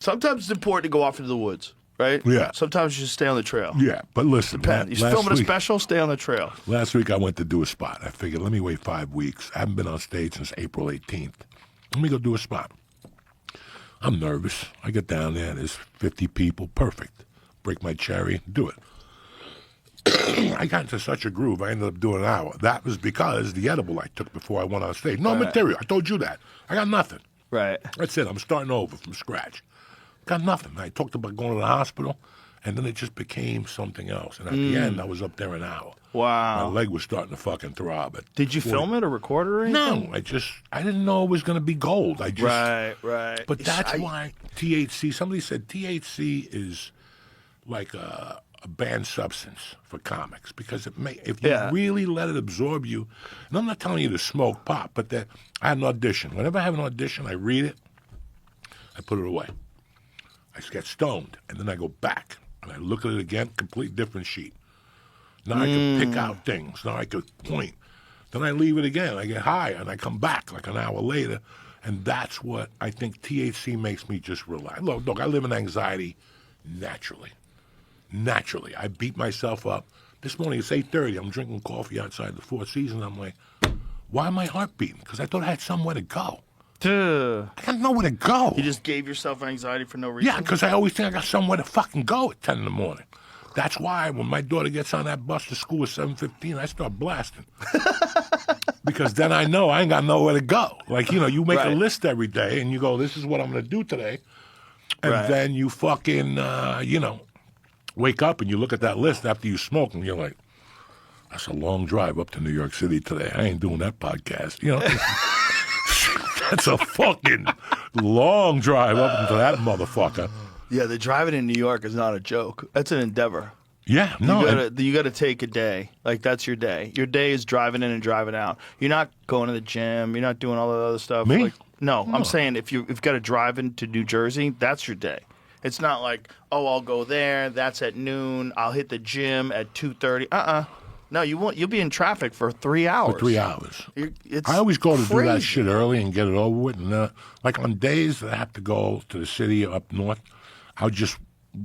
Sometimes it's important to go off into the woods, right? Yeah. Sometimes you just stay on the trail. Yeah, but listen. Depends. You're filming a special, stay on the trail. Last week I went to do a spot. I figured, let me wait 5 weeks. I haven't been on stage since April 18th. Let me go do a spot. I'm nervous. I get down there, there's 50 people. Perfect. Break my cherry, do it. I got into such a groove, I ended up doing an hour. That was because the edible I took before I went on stage. No material. I told you that. I got nothing. Right. That's it. I'm starting over from scratch. Got nothing. I talked about going to the hospital, and then it just became something else. And at the end, I was up there an hour. Wow. My leg was starting to fucking throb. Did you film it or record it or anything? No, I didn't know it was going to be gold. Right. But that's why THC, somebody said THC is like a banned substance for comics because if you really let it absorb you, and I'm not telling you to smoke pot, but I had an audition. Whenever I have an audition, I read it, I put it away. I get stoned, and then I go back, and I look at it again, complete different sheet. Now I can pick out things. Now I could point. Then I leave it again. I get high, and I come back like an hour later, and that's what I think THC makes me just relax. Look, I live in anxiety naturally. Naturally. I beat myself up. This morning, it's 8:30. I'm drinking coffee outside the Four Seasons. I'm like, why am I heart beating? Because I thought I had somewhere to go. I got nowhere to go. You just gave yourself anxiety for no reason? Yeah, because I always think I got somewhere to fucking go at 10 in the morning. That's why when my daughter gets on that bus to school at 7:15, I start blasting. Because then I know I ain't got nowhere to go. Like, you make a list every day, and you go, this is what I'm going to do today. And then you fucking, wake up and you look at that list after you smoke, and you're like, that's a long drive up to New York City today. I ain't doing that podcast. That's a fucking long drive up into that motherfucker. Yeah, the driving in New York is not a joke. That's an endeavor. Yeah, no. You got to take a day. Like, that's your day. Your day is driving in and driving out. You're not going to the gym. You're not doing all that other stuff. Me? Like, no, I'm saying if you've got to drive into New Jersey, that's your day. It's not like, I'll go there. That's at noon. I'll hit the gym at 2:30. No, you won't. You'll be in traffic for 3 hours. For 3 hours. It's I always go to crazy. do that shit early and get it over with. And like on days that I have to go to the city up north, I'll just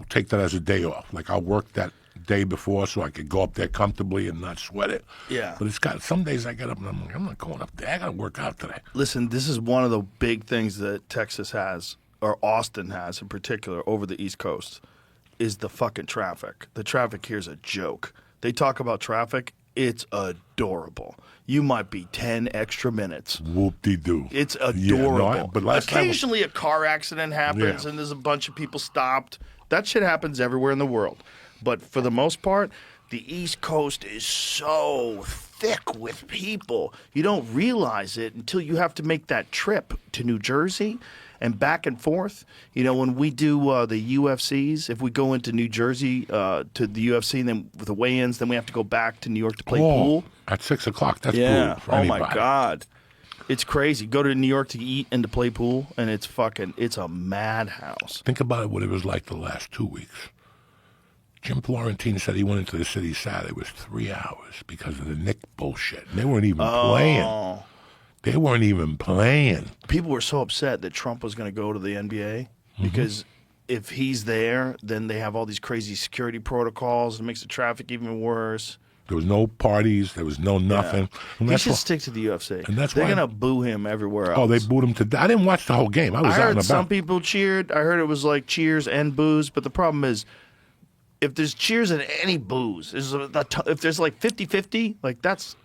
take that as a day off. Like I'll work that day before so I could go up there comfortably and not sweat it. Yeah. But it's got some days I get up and I'm like, I'm not going up there. I got to work out today. Listen, this is one of the big things that Texas has, or Austin has in particular, over the East Coast, is the fucking traffic. The traffic here is a joke. They talk about traffic. It's adorable. You might be 10 extra minutes. Whoop-de-doo. It's adorable. Yeah, but occasionally a car accident happens and there's a bunch of people stopped. That shit happens everywhere in the world. But for the most part, the East Coast is so thick with people. You don't realize it until you have to make that trip to New Jersey and back and forth. When we do the UFCs, if we go into New Jersey to the UFC, and then with the weigh-ins, then we have to go back to New York to play pool. At 6 o'clock, that's pool for anybody. My God. It's crazy. Go to New York to eat and to play pool, and it's a madhouse. Think about what it was like the last 2 weeks. Jim Florentine said he went into the city Saturday. It was 3 hours because of the Nick bullshit. And they weren't even playing. They weren't even playing. People were so upset that Trump was going to go to the NBA because if he's there, then they have all these crazy security protocols. It makes the traffic even worse. There was no parties. There was no nothing. Yeah. He should stick to the UFC. And They're going to boo him everywhere else. Oh, they booed him to death. I didn't watch the whole game. I was out and about. Some people cheered. I heard it was like cheers and boos. But the problem is, if there's cheers and any boos, if there's like 50-50, like that's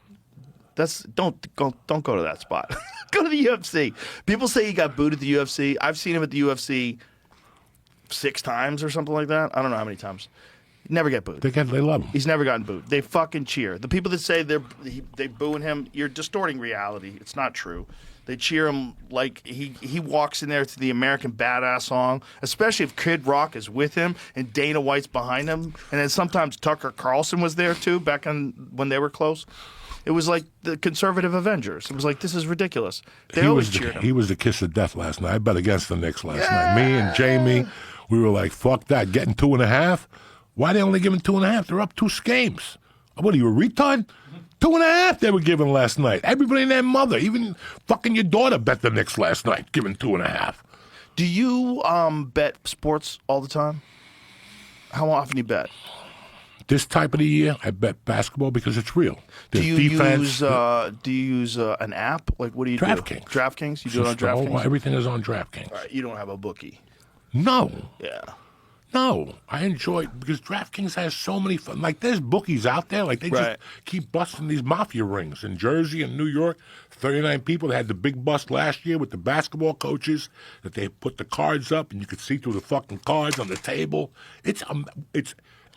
don't go to that spot. Go to the UFC. People say he got booed at the UFC. I've seen him at the UFC 6 times or something like that. I don't know how many times. Never get booed. They love him. He's never gotten booed. They fucking cheer. The people that say they booing him, you're distorting reality. It's not true. They cheer him like he walks in there to the American Badass song, especially if Kid Rock is with him and Dana White's behind him. And then sometimes Tucker Carlson was there too back when they were close. It was like the conservative Avengers. It was like, this is ridiculous. They always cheered him. He was the kiss of death last night. I bet against the Knicks last night. Me and Jamie, we were like, fuck that. Getting 2.5? Why they only giving 2.5? They're up 2 games. What are you, a retard? 2.5 they were giving last night. Everybody and their mother, even fucking your daughter bet the Knicks last night, giving 2.5. Do you bet sports all the time? How often do you bet? This type of the year, I bet basketball because it's real. Do There's you defense. use an app? Like, what do you do? DraftKings. You do it on DraftKings? Everything is on DraftKings. All right, you don't have a bookie. No. Yeah. No, I enjoy because DraftKings has so many fun. Like, there's bookies out there. Like, they just keep busting these mafia rings in Jersey and New York. 39 people. They had the big bust last year with the basketball coaches that they put the cards up and you could see through the fucking cards on the table. It's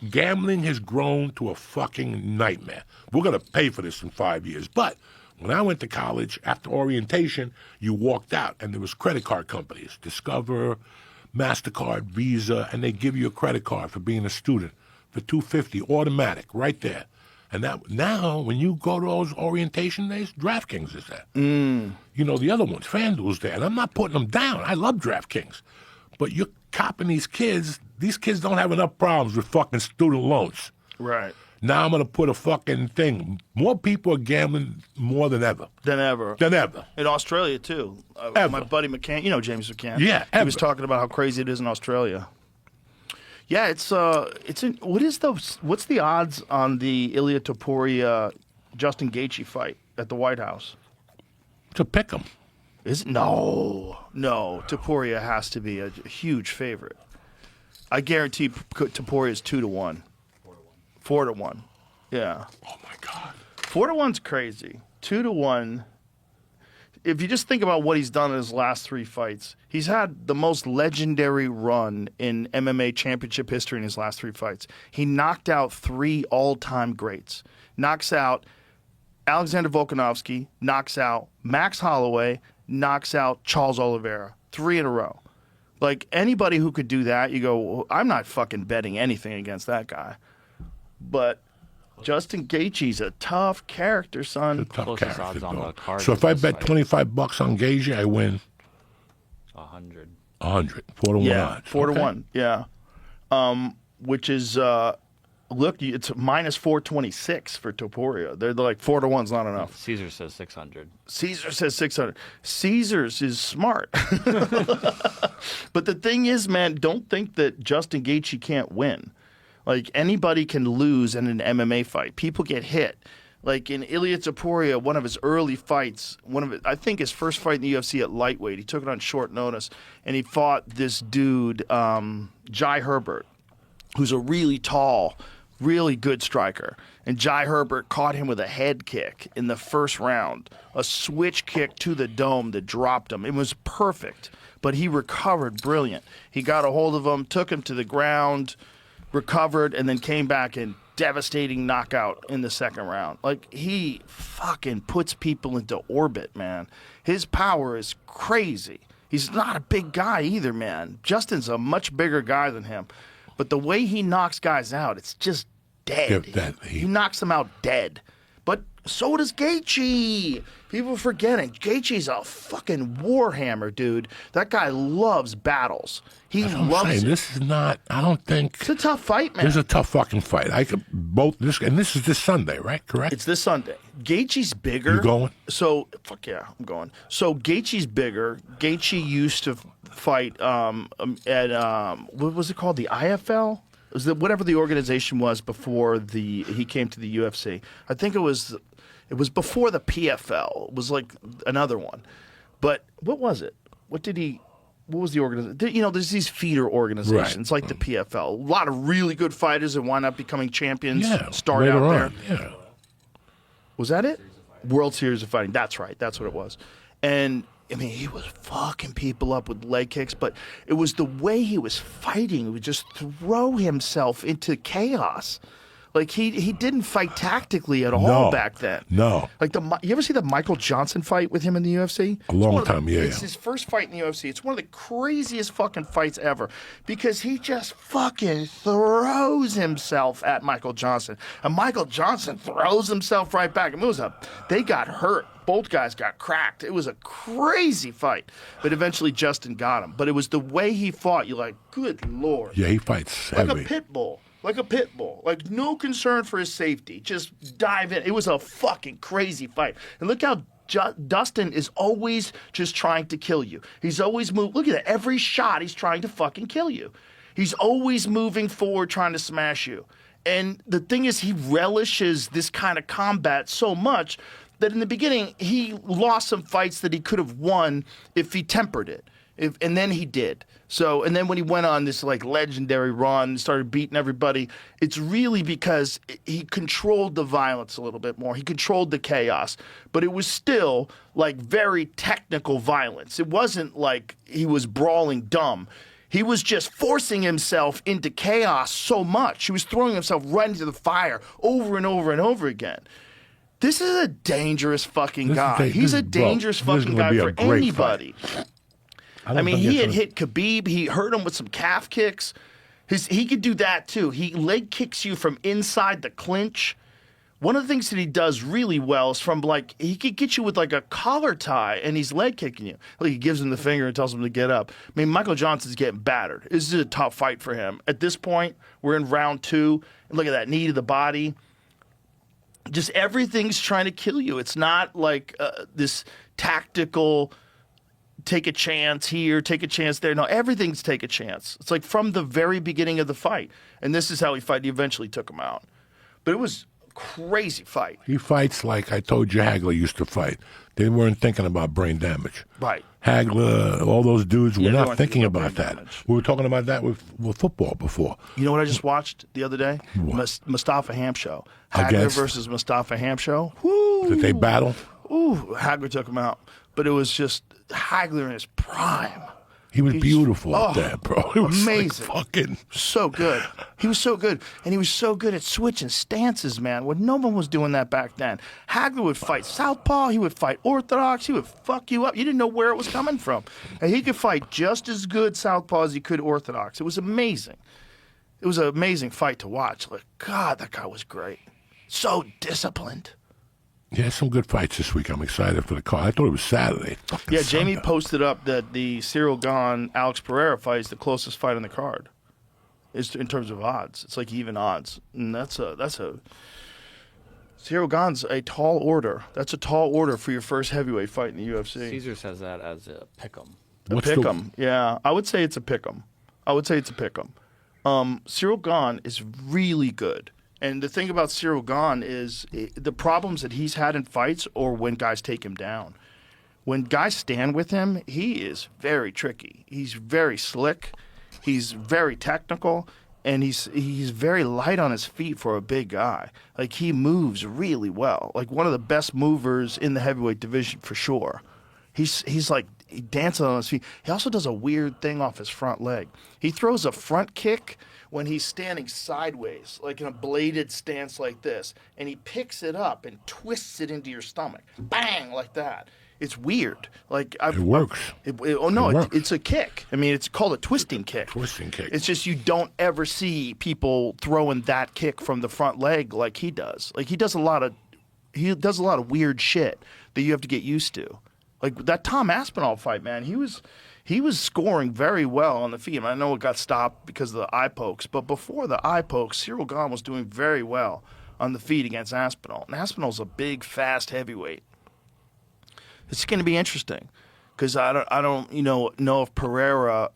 gambling has grown to a fucking nightmare. We're gonna pay for this in 5 years, but. When I went to college, after orientation, you walked out, and there was credit card companies, Discover, MasterCard, Visa, and they give you a credit card for being a student for $250 automatic right there. And that now, when you go to those orientation days, DraftKings is there. You know, the other ones, FanDuel's there. And I'm not putting them down. I love DraftKings. But you're copping these kids. These kids don't have enough problems with fucking student loans. Right. Now I'm going to put a fucking thing. More people are gambling more than ever. Than ever. In Australia, too. My buddy McCann, you know James McCann. Yeah, He was talking about how crazy it is in Australia. Yeah, what's the odds on the Ilia Topuria Justin Gaethje fight at the White House? To pick them. Is it? No. Topuria has to be a huge favorite. I guarantee Topuria is 2-1. 4-1. Yeah. Oh my God. 4-1's crazy. 2-1. If you just think about what he's done in his last 3 fights, he's had the most legendary run in MMA championship history in his last 3 fights. He knocked out 3 all-time greats. Knocks out Alexander Volkanovski, knocks out Max Holloway, knocks out Charles Oliveira. 3 in a row. Like, anybody who could do that, you go, well, I'm not fucking betting anything against that guy. But Justin Gaethje's a tough character, son. A tough Closest character, odds on though. the card So if I bet fight. $25 on Gaethje, I win 100. 100. 4-1 Yeah, odds. 4-1. Yeah. Which is it's minus 426 for Topuria. They're like 4-1's not enough. Caesar says 600. Caesar says 600. Caesar's is smart. But the thing is, man, don't think that Justin Gaethje can't win. Like, anybody can lose in an MMA fight. People get hit. Like, in Ilia Topuria, one of his early fights, I think his first fight in the UFC at lightweight, he took it on short notice, and he fought this dude, Jai Herbert, who's a really tall, really good striker. And Jai Herbert caught him with a head kick in the first round, a switch kick to the dome that dropped him. It was perfect, but he recovered brilliant. He got a hold of him, took him to the ground, recovered, and then came back and devastating knockout in the second round. Like, he fucking puts people into orbit, man. His power is crazy. He's not a big guy either, man. Justin's a much bigger guy than him. But the way he knocks guys out, it's just dead. He knocks them out dead. But so does Gaethje. People forgetting. Gaethje's a fucking warhammer, dude. That guy loves battles. He loves it. This is not, I don't think. It's a tough fight, man. This is a tough fucking fight. I could both this, and this is this Sunday, right? Correct? It's this Sunday. Gaethje's bigger. You going? So, fuck yeah, I'm going. So, Gaethje's bigger. Gaethje used to fight at, what was it called? The IFL? It was whatever the organization was before he came to the UFC. I think it was before the PFL. It was like another one. But what was it? What was the organization? You know, there's these feeder organizations like the PFL. A lot of really good fighters that wind up becoming champions start out there. Yeah. Was that it? World Series of Fighting. That's right. That's what it was. And, I mean, he was fucking people up with leg kicks, but it was the way he was fighting. He would just throw himself into chaos. Like, he didn't fight tactically at all back then. No. Like, you ever see the Michael Johnson fight with him in the UFC? A long time, yeah. It's his first fight in the UFC. It's one of the craziest fucking fights ever because he just fucking throws himself at Michael Johnson. And Michael Johnson throws himself right back. I mean, they got hurt. Both guys got cracked. It was a crazy fight. But eventually Justin got him. But it was the way he fought. You're like, good Lord. Yeah, he fights heavy. Like a pit bull. Like a pit bull. Like, no concern for his safety. Just dive in. It was a fucking crazy fight. And look how Dustin is always just trying to kill you. He's always look at that. Every shot, he's trying to fucking kill you. He's always moving forward, trying to smash you. And the thing is, he relishes this kind of combat so much that in the beginning, he lost some fights that he could have won if he tempered it. And then he did. So, and then when he went on this like legendary run, started beating everybody, it's really because he controlled the violence a little bit more. He controlled the chaos, but it was still like very technical violence. It wasn't like he was brawling dumb. He was just forcing himself into chaos so much. He was throwing himself right into the fire over and over and over again. This is a dangerous fucking guy. He's a dangerous fucking guy for anybody. I mean, he had hit Khabib. He hurt him with some calf kicks. He could do that too. He leg kicks you from inside the clinch. One of the things that he does really well is from like, he could get you with like a collar tie and he's leg kicking you. Like he gives him the finger and tells him to get up. I mean, Michael Johnson's getting battered. This is a tough fight for him. At this point, we're in round 2. And look at that knee to the body. Just everything's trying to kill you. It's not like this tactical take a chance here, take a chance there. No, everything's take a chance. It's like from the very beginning of the fight. And this is how he fight. He eventually took him out. But it was crazy fight. He fights like I told you Hagler used to fight. They weren't thinking about brain damage. Right. Hagler, all those dudes were not weren't thinking about that. Damage. We were talking about that with football before. You know what I just watched the other day? Mustafa Hamsho. Hagler versus Mustafa Hamsho. Woo! Did they battle? Ooh, Hagler took him out. But it was just Hagler in his prime. He was beautiful up there, bro. It was amazing. Like fucking so good. He was so good. And he was so good at switching stances, man. When no one was doing that back then. Hagler would fight southpaw. He would fight orthodox. He would fuck you up. You didn't know where it was coming from. And he could fight just as good southpaw as he could orthodox. It was amazing. It was an amazing fight to watch. Like, God, that guy was great. So disciplined. Yeah, some good fights this week. I'm excited for the card. I thought it was Saturday. Yeah, Jamie posted up that the Cyril Gane Alex Pereira fight is the closest fight on the card. Is in terms of odds. It's like even odds. And that's a Cyril Gane's a tall order. That's a tall order for your first heavyweight fight in the UFC. Caesar says that as a pick'em. A pick'em. Yeah, I would say it's a pick'em. Cyril Gane is really good. And the thing about Cyril Gane is the problems that he's had in fights or when guys take him down. When guys stand with him, he is very tricky. He's very slick. He's very technical. And he's very light on his feet for a big guy. Like, he moves really well. Like, one of the best movers in the heavyweight division for sure. He's like dancing on his feet. He also does a weird thing off his front leg. He throws a front kick when he's standing sideways, like in a bladed stance like this, and he picks it up and twists it into your stomach. Bang, like that. It's weird. Like it works. It's a kick. I mean, it's called a twisting kick. Twisting kick. It's just you don't ever see people throwing that kick from the front leg like he does. Like he does a lot of weird shit that you have to get used to. Like that Tom Aspinall fight, man, he was scoring very well on the feet. I know it got stopped because of the eye pokes, but before the eye pokes, Cyril Gane was doing very well on the feet against Aspinall. And Aspinall's a big, fast heavyweight. It's going to be interesting because I don't know if Pereira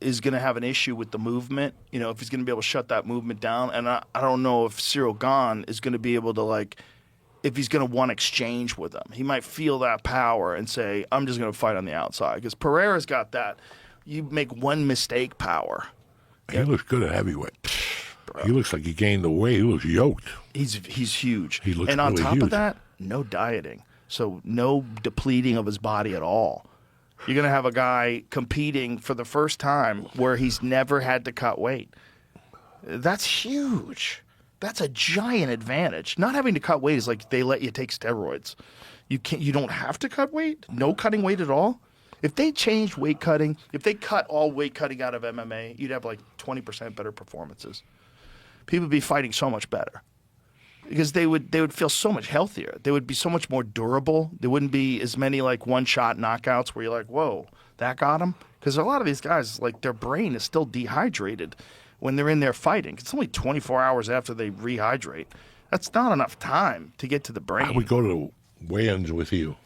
is going to have an issue with the movement. You know, if he's going to be able to shut that movement down, and I don't know if Cyril Gane is going to be able to if he's going to want exchange with him. He might feel that power and say, I'm just going to fight on the outside. Because Pereira's got that, you make one mistake power. He looks good at heavyweight. Bro. He looks like he gained the weight. He looks yoked. He's huge. He looks and on really top huge. of that, no dieting. So no depleting of his body at all. You're going to have a guy competing for the first time where he's never had to cut weight. That's huge. That's a giant advantage. Not having to cut weight is like they let you take steroids. You don't have to cut weight? No cutting weight at all? If they changed weight cutting, if they cut all weight cutting out of MMA, you'd have like 20% better performances. People would be fighting so much better. Because they would feel so much healthier. They would be so much more durable. There wouldn't be as many like one-shot knockouts where you're like, whoa, that got him? Because a lot of these guys, like their brain is still dehydrated when they're in there fighting. It's only 24 hours after they rehydrate. That's not enough time to get to the brain. I would go to the weigh-ins with you.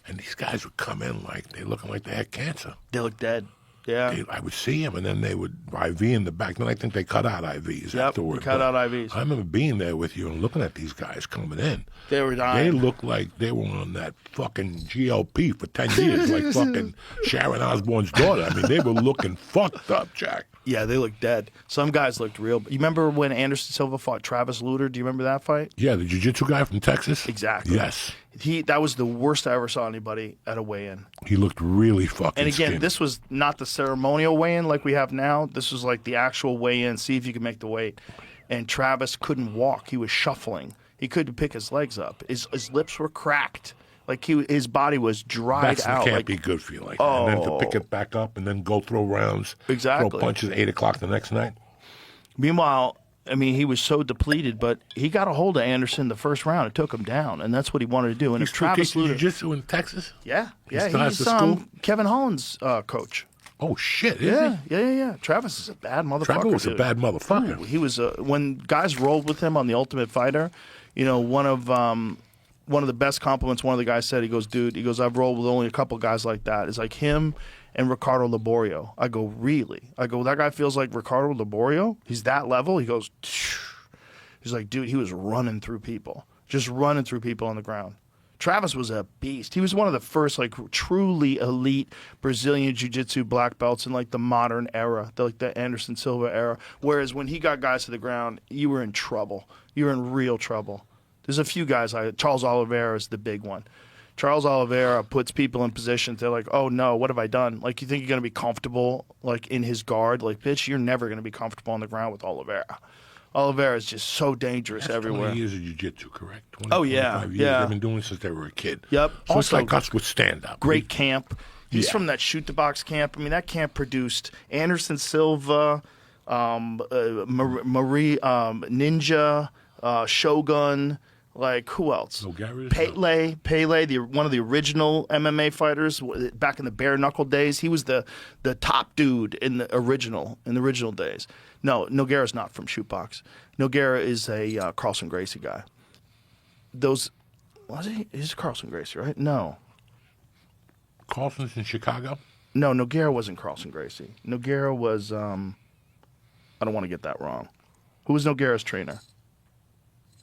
And these guys would come in like they looking like they had cancer. They look dead. Yeah. I would see them, and then they would IV in the back. Then I think they cut out IVs afterward. Yep, cut out IVs. I remember being there with you and looking at these guys coming in. They were dying. They looked like they were on that fucking GLP for 10 years, like fucking Sharon Osbourne's daughter. I mean, they were looking fucked up, Jack. Yeah, they looked dead. Some guys looked real. You remember when Anderson Silva fought Travis Lutter? Do you remember that fight? Yeah, the jiu-jitsu guy from Texas? Exactly. Yes. That was the worst I ever saw anybody at a weigh-in. He looked really fucking And again, skinny. this was not the ceremonial weigh-in like we have now. This was like the actual weigh-in, see if you can make the weight. And Travis couldn't walk. He was shuffling. He couldn't pick his legs up. His lips were cracked. Like his body was dried out. Can't like, be good for you like that. And then to pick it back up and then go throw rounds, Exactly. throw punches at 8 o'clock the next night. Meanwhile, I mean, he was so depleted, but he got a hold of Anderson the first round. It took him down, and that's what he wanted to do. And He's if Travis teaching Lutter, jiu-jitsu in Texas? yeah, still has he's the school? Kevin Holland's coach. Oh, shit, is he? Yeah. Travis is a bad motherfucker. Travis was dude. a bad motherfucker. Ooh, he was when guys rolled with him on The Ultimate Fighter. You know, one of the best compliments one of the guys said. He goes, dude. He goes, I've rolled with only a couple guys like that. It's like him and Ricardo Laborio. I go, really? I go, that guy feels like Ricardo Laborio. He's that level. He goes, he's like, dude. He was running through people, just running through people on the ground. Travis was a beast. He was one of the first, like, truly elite Brazilian jiu-jitsu black belts in, like, the modern era, the Anderson Silva era. Whereas when he got guys to the ground, you were in trouble. You were in real trouble. There's a few guys. Charles Oliveira is the big one. Charles Oliveira puts people in positions. They're like, oh, no, what have I done? Like, you think you're going to be comfortable, like, in his guard? Like, bitch, you're never going to be comfortable on the ground with Oliveira. Oliveira is just so dangerous everywhere. 20 years of jiu-jitsu, correct? 20, Oh, yeah, 25 years. yeah. They've been doing it since they were a kid. Yep. So it's Also, like us with stand-up. great camp. He's Yeah. from that Shoot the Box camp. I mean, that camp produced Anderson Silva, Marie Ninja, Shogun. Like, who else? Nogueira? Pele, one of the original MMA fighters back in the bare knuckle days. He was the top dude in the original days. No, Nogueira's not from Shootbox. Nogueira is a Carlson Gracie guy. Was he? He's Carlson Gracie, right? No. Carlson's in Chicago? No, Nogueira wasn't Carlson Gracie. Nogueira was, I don't want to get that wrong. Who was Nogueira's trainer?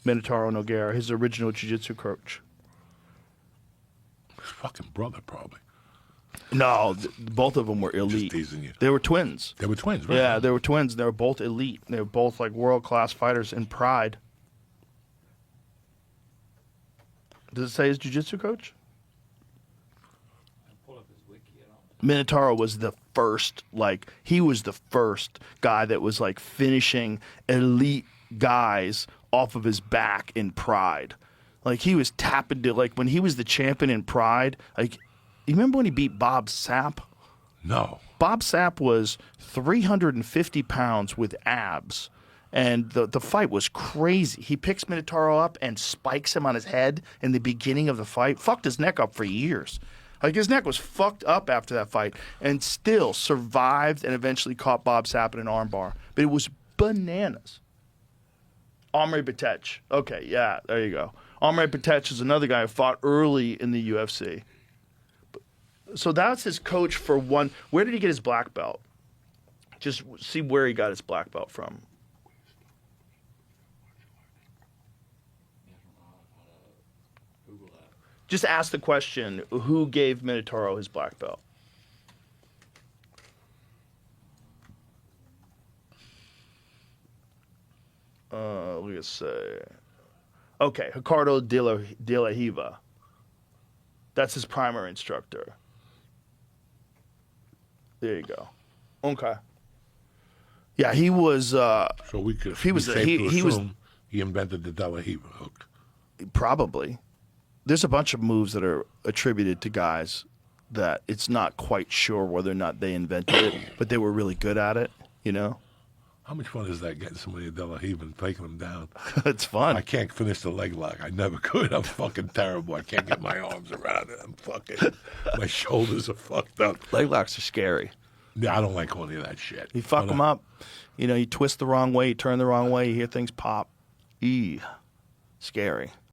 Minotauro Nogueira, his original jiu-jitsu coach. His fucking brother, probably. No, both of them were elite. Just teasing you. They were twins. They were twins, right? Yeah, they were twins. They were both elite. They were both like world-class fighters in Pride. Does it say his jiu-jitsu coach? Minotauro was the first, he was the first guy that was like finishing elite guys off of his back in Pride. Like he was tapping to, like when he was the champion in Pride, like you remember when he beat Bob Sapp? No. Bob Sapp was 350 pounds with abs. And the fight was crazy. He picks Minotauro up and spikes him on his head in the beginning of the fight. Fucked his neck up for years. Like his neck was fucked up after that fight and still survived and eventually caught Bob Sapp in an armbar. But it was bananas. Omri Batech. Okay, yeah, there you go. Omri Batech is another guy who fought early in the UFC. So that's his coach for one. Where did he get his black belt? Just see where he got his black belt from. Just ask the question, who gave Minotauro his black belt? Let's say. Okay, Ricardo de la Riva. That's his primary instructor. There you go. Okay. Yeah, he was. So we could. He was. He was. He invented the De La Riva hook. Probably. There's a bunch of moves that are attributed to guys that it's not quite sure whether or not they invented it, but they were really good at it, you know? How much fun is that getting somebody a De La Riva and taking them down? It's fun. I can't finish the leg lock. I never could. I'm fucking terrible. I can't get my arms around it. I'm fucking. My shoulders are fucked up. Leg locks are scary. Yeah, I don't like any of that shit. You fuck them up. You know, you twist the wrong way, you turn the wrong way, you hear things pop. Scary.